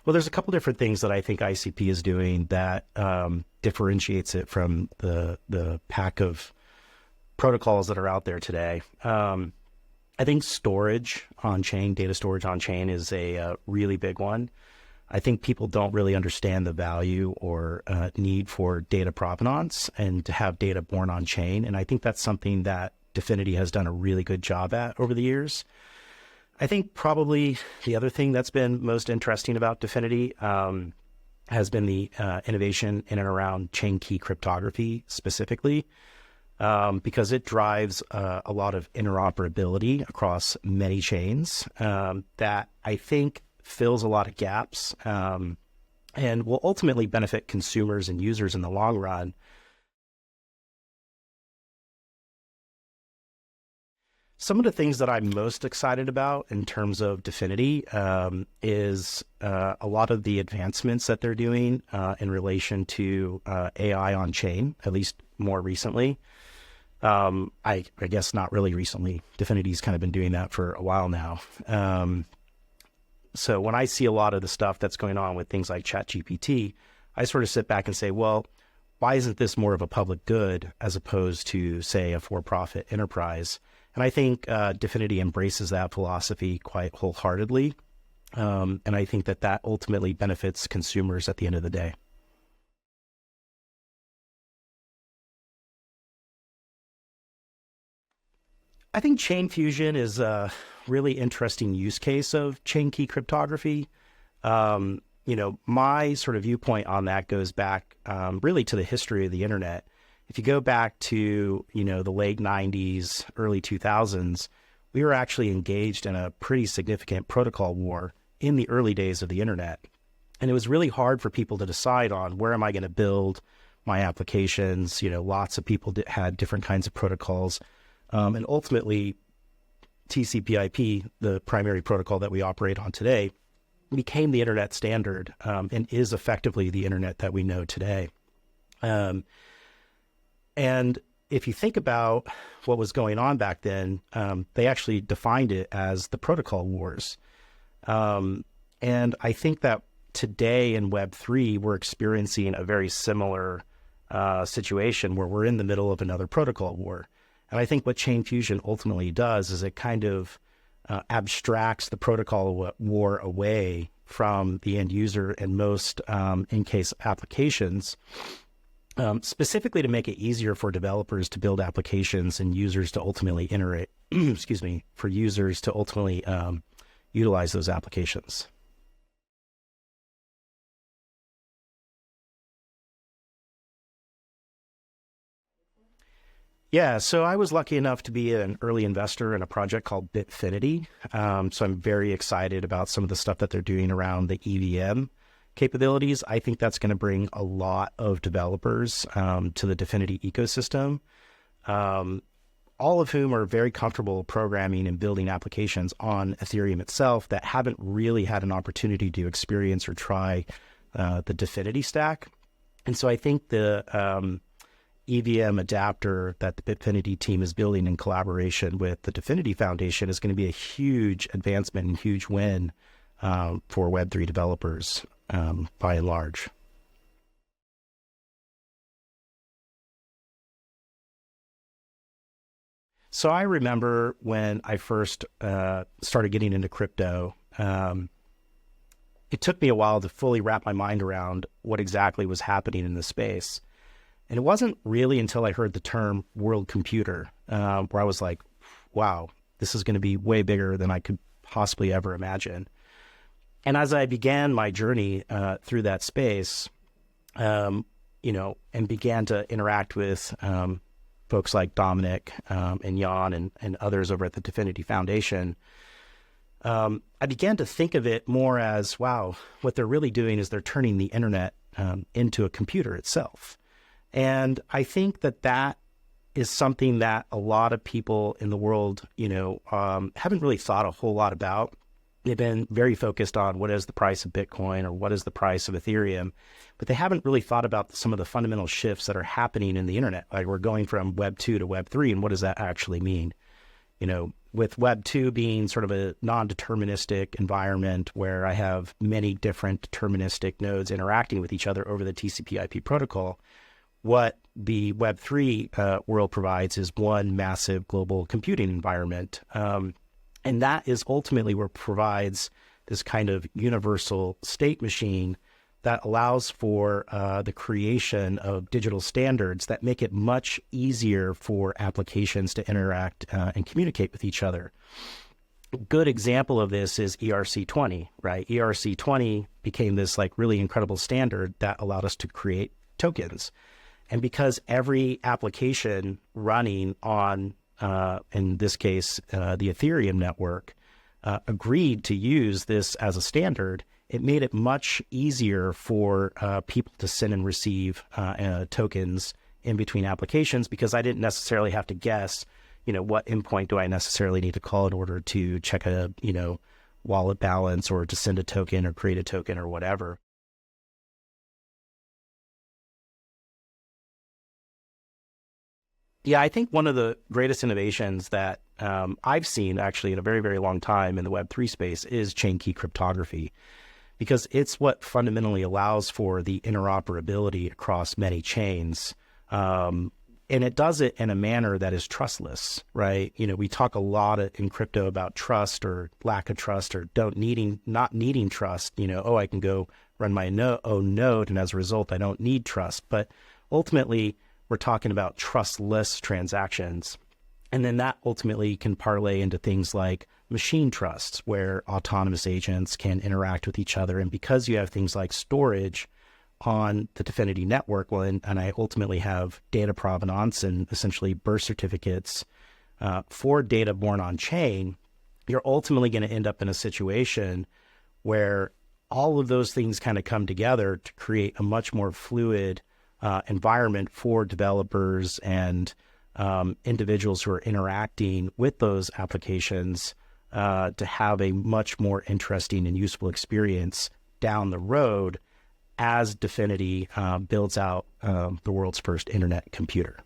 Well, there's a couple different things that I think ICP is doing that differentiates it from the pack of protocols that are out there today. I think storage on chain, data storage on chain is a really big one. I think people don't really understand the value or need for data provenance and to have data born on chain. And I think that's something that DFINITY has done a really good job at over the years. I think probably the other thing that's been most interesting about DFINITY has been the innovation in and around chain key cryptography specifically, because it drives a lot of interoperability across many chains that I think fills a lot of gaps and will ultimately benefit consumers and users in the long run. Some of the things that I'm most excited about in terms of DFINITY is a lot of the advancements that they're doing in relation to AI on chain, at least more recently. I guess not really recently. DFINITY's kind of been doing that for a while now. So when I see a lot of the stuff that's going on with things like ChatGPT, I sort of sit back and say, well, why isn't this more of a public good as opposed to, say, a for-profit enterprise? And I think DFINITY embraces that philosophy quite wholeheartedly. And I think that that ultimately benefits consumers at the end of the day. I think chain fusion is a really interesting use case of chain key cryptography. My sort of viewpoint on that goes back really to the history of the internet. If you go back to, the late 90s, early 2000s, we were actually engaged in a pretty significant protocol war in the early days of the internet. And it was really hard for people to decide on where am I going to build my applications. Lots of people had different kinds of protocols. And ultimately, TCP/IP, the primary protocol that we operate on today, became the internet standard and is effectively the internet that we know today. And if you think about what was going on back then, they actually defined it as the protocol wars. And I think that today in Web3, we're experiencing a very similar situation where we're in the middle of another protocol war. And I think what chain fusion ultimately does is it kind of abstracts the protocol war away from the end user and most in-case applications, specifically to make it easier for developers to build applications and users to ultimately iterate, for users to ultimately utilize those applications. Yeah, so I was lucky enough to be an early investor in a project called Bitfinity. So I'm very excited about some of the stuff that they're doing around the EVM capabilities. I think that's going to bring a lot of developers to the DFINITY ecosystem, all of whom are very comfortable programming and building applications on Ethereum itself that haven't really had an opportunity to experience or try the DFINITY stack. And so I think the EVM adapter that the Bitfinity team is building in collaboration with the DFINITY Foundation is going to be a huge advancement and huge win for Web3 developers by and large. So I remember when I first started getting into crypto, it took me a while to fully wrap my mind around what exactly was happening in the space. And it wasn't really until I heard the term world computer where I was like, wow, this is going to be way bigger than I could possibly ever imagine. And as I began my journey through that space, and began to interact with folks like Dominic and Jan and others over at the DFINITY Foundation, I began to think of it more as, wow, what they're really doing is they're turning the internet into a computer itself. And I think that that is something that a lot of people in the world, haven't really thought a whole lot about. They've been very focused on what is the price of Bitcoin or what is the price of Ethereum, but they haven't really thought about some of the fundamental shifts that are happening in the internet. Like we're going from Web 2 to Web 3, and what does that actually mean? with Web 2 being sort of a non-deterministic environment where I have many different deterministic nodes interacting with each other over the TCP/IP protocol, what the Web 3 world provides is one massive global computing environment. And that is ultimately what provides this kind of universal state machine that allows for the creation of digital standards that make it much easier for applications to interact and communicate with each other. A good example of this is ERC20, right? ERC20 became this like really incredible standard that allowed us to create tokens. And because every application running on, in this case, the Ethereum network, agreed to use this as a standard, it made it much easier for people to send and receive tokens in between applications, because I didn't necessarily have to guess, what endpoint do I necessarily need to call in order to check a, wallet balance or to send a token or create a token or whatever. Yeah, I think one of the greatest innovations that I've seen actually in a very, very long time in the Web3 space is chain key cryptography, because it's what fundamentally allows for the interoperability across many chains. And it does it in a manner that is trustless, right? We talk a lot in crypto about trust or lack of trust or not needing trust. I can go run my own node, and as a result, I don't need trust. But ultimately, we're talking about trustless transactions. And then that ultimately can parlay into things like machine trusts, where autonomous agents can interact with each other. And because you have things like storage on the Dfinity network, and I ultimately have data provenance and essentially birth certificates for data born on chain, you're ultimately going to end up in a situation where all of those things kind of come together to create a much more fluid environment for developers and individuals who are interacting with those applications to have a much more interesting and useful experience down the road as Dfinity builds out the world's first internet computer.